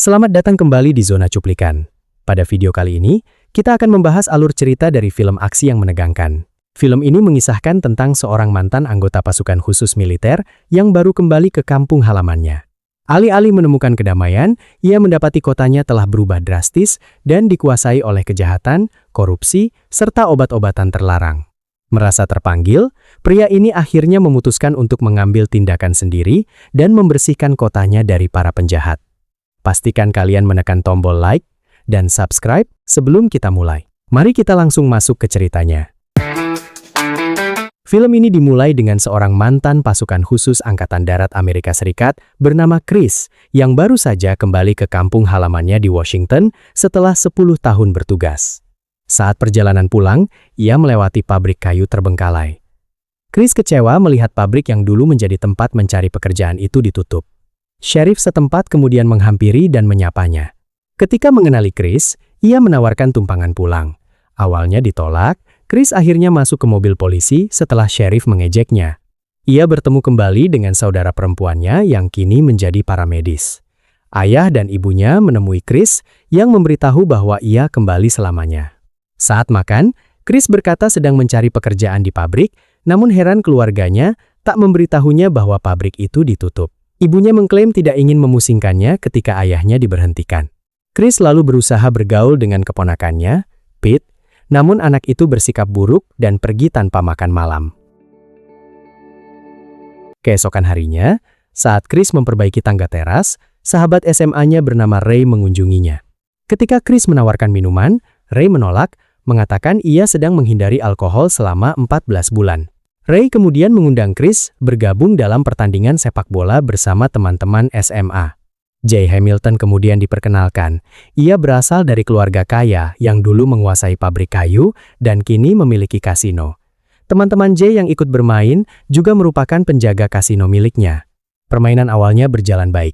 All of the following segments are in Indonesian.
Selamat datang kembali di Zona Cuplikan. Pada video kali ini, kita akan membahas alur cerita dari film aksi yang menegangkan. Film ini mengisahkan tentang seorang mantan anggota pasukan khusus militer yang baru kembali ke kampung halamannya. Alih-alih menemukan kedamaian, ia mendapati kotanya telah berubah drastis dan dikuasai oleh kejahatan, korupsi, serta obat-obatan terlarang. Merasa terpanggil, pria ini akhirnya memutuskan untuk mengambil tindakan sendiri dan membersihkan kotanya dari para penjahat. Pastikan kalian menekan tombol like dan subscribe sebelum kita mulai. Mari kita langsung masuk ke ceritanya. Film ini dimulai dengan seorang mantan pasukan khusus Angkatan Darat Amerika Serikat bernama Chris yang baru saja kembali ke kampung halamannya di Washington setelah 10 tahun bertugas. Saat perjalanan pulang, ia melewati pabrik kayu terbengkalai. Chris kecewa melihat pabrik yang dulu menjadi tempat mencari pekerjaan itu ditutup. Sheriff setempat kemudian menghampiri dan menyapanya. Ketika mengenali Chris, ia menawarkan tumpangan pulang. Awalnya ditolak, Chris akhirnya masuk ke mobil polisi setelah sheriff mengejeknya. Ia bertemu kembali dengan saudara perempuannya yang kini menjadi paramedis. Ayah dan ibunya menemui Chris yang memberitahu bahwa ia kembali selamanya. Saat makan, Chris berkata sedang mencari pekerjaan di pabrik, namun heran keluarganya tak memberitahunya bahwa pabrik itu ditutup. Ibunya mengklaim tidak ingin memusingkannya ketika ayahnya diberhentikan. Chris lalu berusaha bergaul dengan keponakannya, Pete, namun anak itu bersikap buruk dan pergi tanpa makan malam. Keesokan harinya, saat Chris memperbaiki tangga teras, sahabat SMA-nya bernama Ray mengunjunginya. Ketika Chris menawarkan minuman, Ray menolak, mengatakan ia sedang menghindari alkohol selama 14 bulan. Ray kemudian mengundang Chris bergabung dalam pertandingan sepak bola bersama teman-teman SMA. Jay Hamilton kemudian diperkenalkan. Ia berasal dari keluarga kaya yang dulu menguasai pabrik kayu dan kini memiliki kasino. Teman-teman Jay yang ikut bermain juga merupakan penjaga kasino miliknya. Permainan awalnya berjalan baik.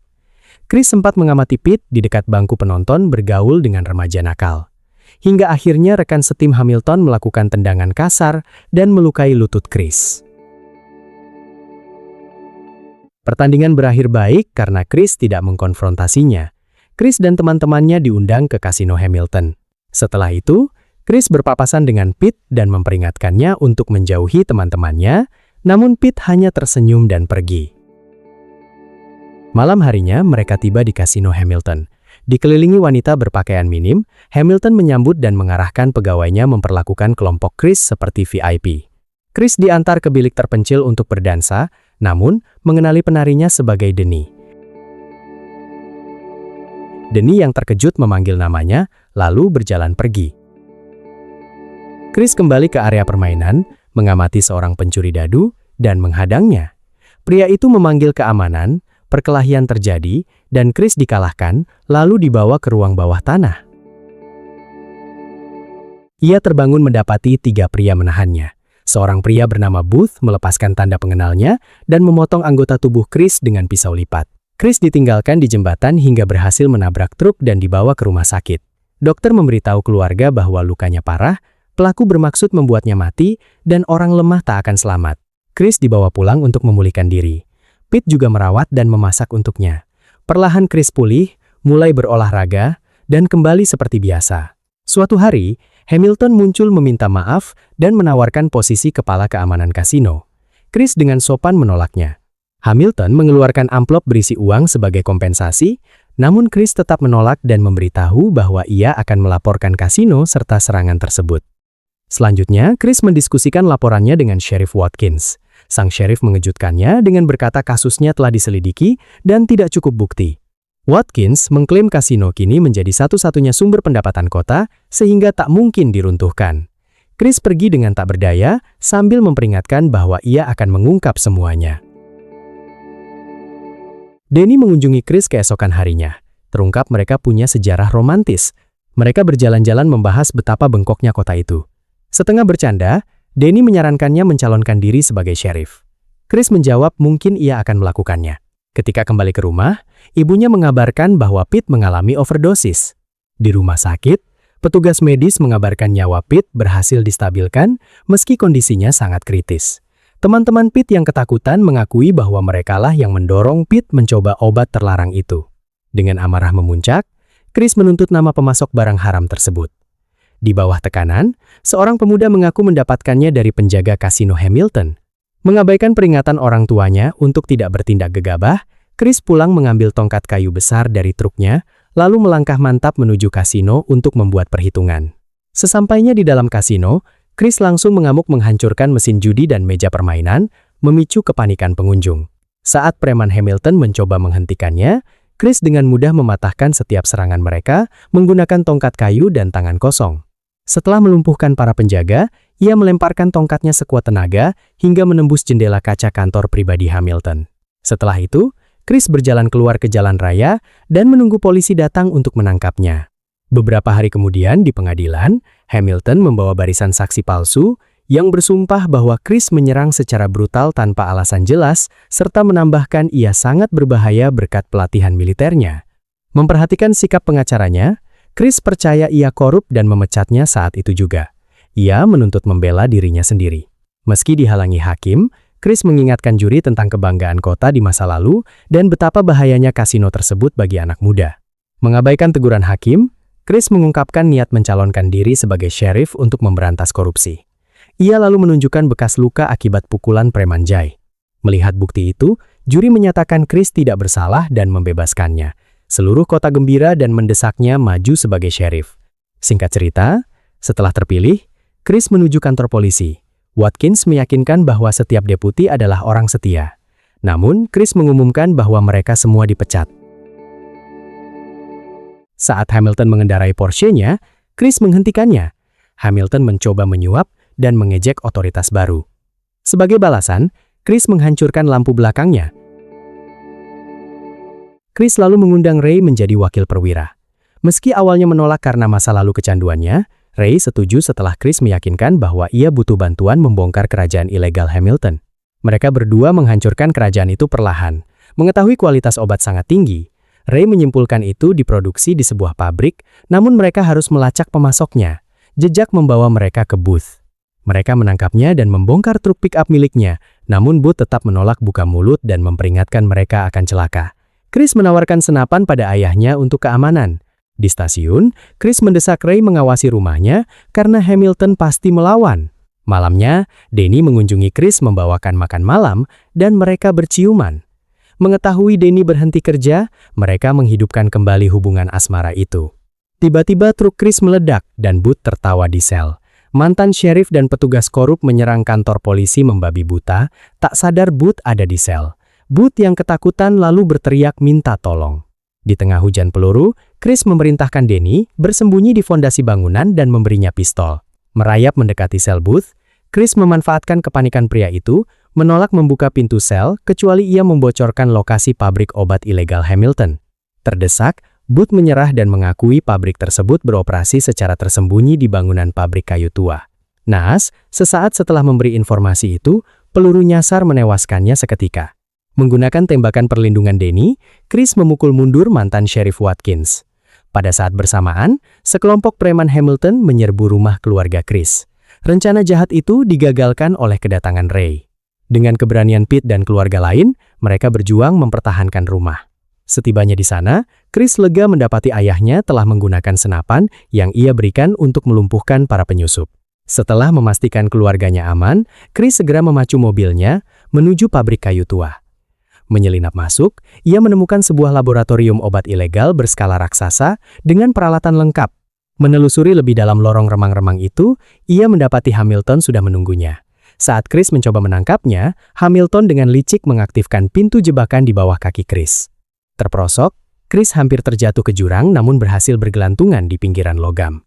Chris sempat mengamati Pete di dekat bangku penonton bergaul dengan remaja nakal. Hingga akhirnya rekan setim Hamilton melakukan tendangan kasar dan melukai lutut Chris. Pertandingan berakhir baik karena Chris tidak mengkonfrontasinya. Chris dan teman-temannya diundang ke kasino Hamilton. Setelah itu, Chris berpapasan dengan Pete dan memperingatkannya untuk menjauhi teman-temannya, namun Pete hanya tersenyum dan pergi. Malam harinya mereka tiba di kasino Hamilton. Dikelilingi wanita berpakaian minim, Hamilton menyambut dan mengarahkan pegawainya memperlakukan kelompok Chris seperti VIP. Chris diantar ke bilik terpencil untuk berdansa, namun mengenali penarinya sebagai Denny. Denny yang terkejut memanggil namanya, lalu berjalan pergi. Chris kembali ke area permainan, mengamati seorang pencuri dadu, dan menghadangnya. Pria itu memanggil keamanan. Perkelahian terjadi, dan Chris dikalahkan, lalu dibawa ke ruang bawah tanah. Ia terbangun mendapati 3 pria menahannya. Seorang pria bernama Booth melepaskan tanda pengenalnya dan memotong anggota tubuh Chris dengan pisau lipat. Chris ditinggalkan di jembatan hingga berhasil menabrak truk dan dibawa ke rumah sakit. Dokter memberitahu keluarga bahwa lukanya parah, pelaku bermaksud membuatnya mati, dan orang lemah tak akan selamat. Chris dibawa pulang untuk memulihkan diri. Pete juga merawat dan memasak untuknya. Perlahan Chris pulih, mulai berolahraga, dan kembali seperti biasa. Suatu hari, Hamilton muncul meminta maaf dan menawarkan posisi kepala keamanan kasino. Chris dengan sopan menolaknya. Hamilton mengeluarkan amplop berisi uang sebagai kompensasi, namun Chris tetap menolak dan memberitahu bahwa ia akan melaporkan kasino serta serangan tersebut. Selanjutnya, Chris mendiskusikan laporannya dengan Sheriff Watkins. Sang sheriff mengejutkannya dengan berkata kasusnya telah diselidiki dan tidak cukup bukti. Watkins mengklaim kasino kini menjadi satu-satunya sumber pendapatan kota sehingga tak mungkin diruntuhkan. Chris pergi dengan tak berdaya sambil memperingatkan bahwa ia akan mengungkap semuanya. Denny mengunjungi Chris keesokan harinya. Terungkap mereka punya sejarah romantis. Mereka berjalan-jalan membahas betapa bengkoknya kota itu. Setengah bercanda, Denny menyarankannya mencalonkan diri sebagai sheriff. Chris menjawab mungkin ia akan melakukannya. Ketika kembali ke rumah, ibunya mengabarkan bahwa Pete mengalami overdosis. Di rumah sakit, petugas medis mengabarkan nyawa Pete berhasil distabilkan meski kondisinya sangat kritis. Teman-teman Pete yang ketakutan mengakui bahwa merekalah yang mendorong Pete mencoba obat terlarang itu. Dengan amarah memuncak, Chris menuntut nama pemasok barang haram tersebut. Di bawah tekanan, seorang pemuda mengaku mendapatkannya dari penjaga kasino Hamilton. Mengabaikan peringatan orang tuanya untuk tidak bertindak gegabah, Chris pulang mengambil tongkat kayu besar dari truknya, lalu melangkah mantap menuju kasino untuk membuat perhitungan. Sesampainya di dalam kasino, Chris langsung mengamuk menghancurkan mesin judi dan meja permainan, memicu kepanikan pengunjung. Saat preman Hamilton mencoba menghentikannya, Chris dengan mudah mematahkan setiap serangan mereka menggunakan tongkat kayu dan tangan kosong. Setelah melumpuhkan para penjaga, ia melemparkan tongkatnya sekuat tenaga hingga menembus jendela kaca kantor pribadi Hamilton. Setelah itu, Chris berjalan keluar ke jalan raya dan menunggu polisi datang untuk menangkapnya. Beberapa hari kemudian di pengadilan, Hamilton membawa barisan saksi palsu yang bersumpah bahwa Chris menyerang secara brutal tanpa alasan jelas serta menambahkan ia sangat berbahaya berkat pelatihan militernya. Memperhatikan sikap pengacaranya, Chris percaya ia korup dan memecatnya saat itu juga. Ia menuntut membela dirinya sendiri. Meski dihalangi hakim, Chris mengingatkan juri tentang kebanggaan kota di masa lalu dan betapa bahayanya kasino tersebut bagi anak muda. Mengabaikan teguran hakim, Chris mengungkapkan niat mencalonkan diri sebagai sheriff untuk memberantas korupsi. Ia lalu menunjukkan bekas luka akibat pukulan preman Jay. Melihat bukti itu, juri menyatakan Chris tidak bersalah dan membebaskannya. Seluruh kota gembira dan mendesaknya maju sebagai sheriff. Singkat cerita, setelah terpilih, Chris menuju kantor polisi. Watkins meyakinkan bahwa setiap deputi adalah orang setia. Namun, Chris mengumumkan bahwa mereka semua dipecat. Saat Hamilton mengendarai Porsche-nya, Chris menghentikannya. Hamilton mencoba menyuap dan mengejek otoritas baru. Sebagai balasan, Chris menghancurkan lampu belakangnya. Chris lalu mengundang Ray menjadi wakil perwira. Meski awalnya menolak karena masa lalu kecanduannya, Ray setuju setelah Chris meyakinkan bahwa ia butuh bantuan membongkar kerajaan ilegal Hamilton. Mereka berdua menghancurkan kerajaan itu perlahan. Mengetahui kualitas obat sangat tinggi, Ray menyimpulkan itu diproduksi di sebuah pabrik, namun mereka harus melacak pemasoknya. Jejak membawa mereka ke Booth. Mereka menangkapnya dan membongkar truk pick-up miliknya, namun Booth tetap menolak buka mulut dan memperingatkan mereka akan celaka. Chris menawarkan senapan pada ayahnya untuk keamanan. Di stasiun, Chris mendesak Ray mengawasi rumahnya karena Hamilton pasti melawan. Malamnya, Denny mengunjungi Chris membawakan makan malam dan mereka berciuman. Mengetahui Denny berhenti kerja, mereka menghidupkan kembali hubungan asmara itu. Tiba-tiba truk Chris meledak dan Booth tertawa di sel. Mantan sheriff dan petugas korup menyerang kantor polisi membabi buta, tak sadar Booth ada di sel. Booth yang ketakutan lalu berteriak minta tolong. Di tengah hujan peluru, Chris memerintahkan Denny bersembunyi di fondasi bangunan dan memberinya pistol. Merayap mendekati sel Booth, Chris memanfaatkan kepanikan pria itu, menolak membuka pintu sel kecuali ia membocorkan lokasi pabrik obat ilegal Hamilton. Terdesak, Booth menyerah dan mengakui pabrik tersebut beroperasi secara tersembunyi di bangunan pabrik kayu tua. Naas, sesaat setelah memberi informasi itu, peluru nyasar menewaskannya seketika. Menggunakan tembakan perlindungan Denny, Chris memukul mundur mantan Sheriff Watkins. Pada saat bersamaan, sekelompok preman Hamilton menyerbu rumah keluarga Chris. Rencana jahat itu digagalkan oleh kedatangan Ray. Dengan keberanian Pete dan keluarga lain, mereka berjuang mempertahankan rumah. Setibanya di sana, Chris lega mendapati ayahnya telah menggunakan senapan yang ia berikan untuk melumpuhkan para penyusup. Setelah memastikan keluarganya aman, Chris segera memacu mobilnya menuju pabrik kayu tua. Menyelinap masuk, ia menemukan sebuah laboratorium obat ilegal berskala raksasa dengan peralatan lengkap. Menelusuri lebih dalam lorong remang-remang itu, ia mendapati Hamilton sudah menunggunya. Saat Chris mencoba menangkapnya, Hamilton dengan licik mengaktifkan pintu jebakan di bawah kaki Chris. Terperosok, Chris hampir terjatuh ke jurang namun berhasil bergelantungan di pinggiran logam.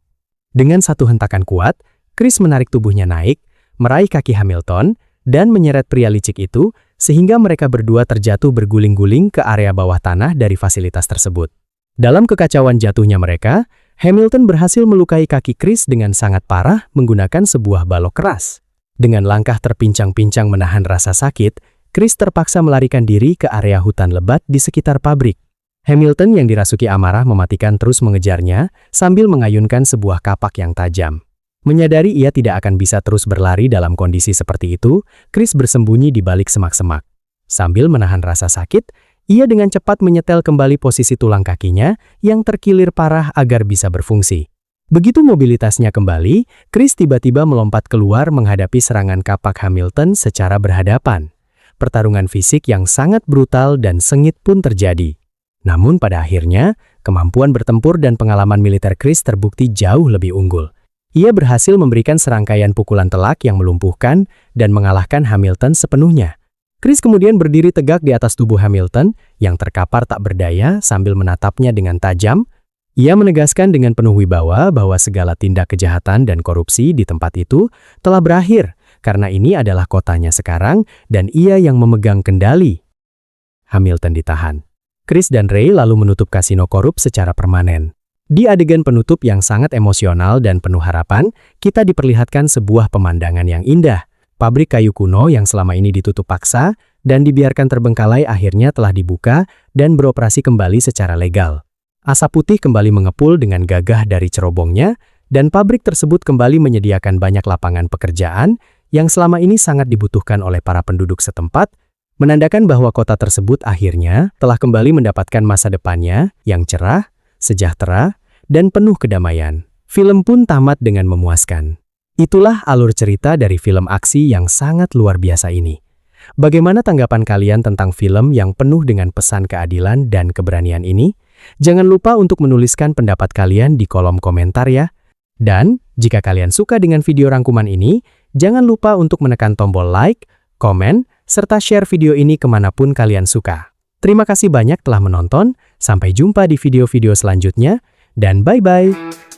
Dengan satu hentakan kuat, Chris menarik tubuhnya naik, meraih kaki Hamilton, dan menyeret pria licik itu, sehingga mereka berdua terjatuh berguling-guling ke area bawah tanah dari fasilitas tersebut. Dalam kekacauan jatuhnya mereka, Hamilton berhasil melukai kaki Chris dengan sangat parah menggunakan sebuah balok keras. Dengan langkah terpincang-pincang menahan rasa sakit, Chris terpaksa melarikan diri ke area hutan lebat di sekitar pabrik. Hamilton yang dirasuki amarah mematikan terus mengejarnya sambil mengayunkan sebuah kapak yang tajam. Menyadari ia tidak akan bisa terus berlari dalam kondisi seperti itu, Chris bersembunyi di balik semak-semak. Sambil menahan rasa sakit, Ia dengan cepat menyetel kembali posisi tulang kakinya yang terkilir parah agar bisa berfungsi. Begitu mobilitasnya kembali, Chris tiba-tiba melompat keluar menghadapi serangan kapak Hamilton secara berhadapan. Pertarungan fisik yang sangat brutal dan sengit pun terjadi. Namun pada akhirnya, kemampuan bertempur dan pengalaman militer Chris terbukti jauh lebih unggul. Ia berhasil memberikan serangkaian pukulan telak yang melumpuhkan dan mengalahkan Hamilton sepenuhnya. Chris kemudian berdiri tegak di atas tubuh Hamilton yang terkapar tak berdaya sambil menatapnya dengan tajam. Ia menegaskan dengan penuh wibawa bahwa segala tindak kejahatan dan korupsi di tempat itu telah berakhir karena ini adalah kotanya sekarang dan ia yang memegang kendali. Hamilton ditahan. Chris dan Ray lalu menutup kasino korup secara permanen. Di adegan penutup yang sangat emosional dan penuh harapan, kita diperlihatkan sebuah pemandangan yang indah. Pabrik kayu kuno yang selama ini ditutup paksa dan dibiarkan terbengkalai akhirnya telah dibuka dan beroperasi kembali secara legal. Asap putih kembali mengepul dengan gagah dari cerobongnya, dan pabrik tersebut kembali menyediakan banyak lapangan pekerjaan yang selama ini sangat dibutuhkan oleh para penduduk setempat, menandakan bahwa kota tersebut akhirnya telah kembali mendapatkan masa depannya yang cerah, sejahtera, dan penuh kedamaian. Film pun tamat dengan memuaskan. Itulah alur cerita dari film aksi yang sangat luar biasa ini. Bagaimana tanggapan kalian tentang film yang penuh dengan pesan keadilan dan keberanian ini? Jangan lupa untuk menuliskan pendapat kalian di kolom komentar ya. Dan, jika kalian suka dengan video rangkuman ini, jangan lupa untuk menekan tombol like, komen, serta share video ini kemanapun kalian suka. Terima kasih banyak telah menonton, sampai jumpa di video-video selanjutnya, dan bye-bye!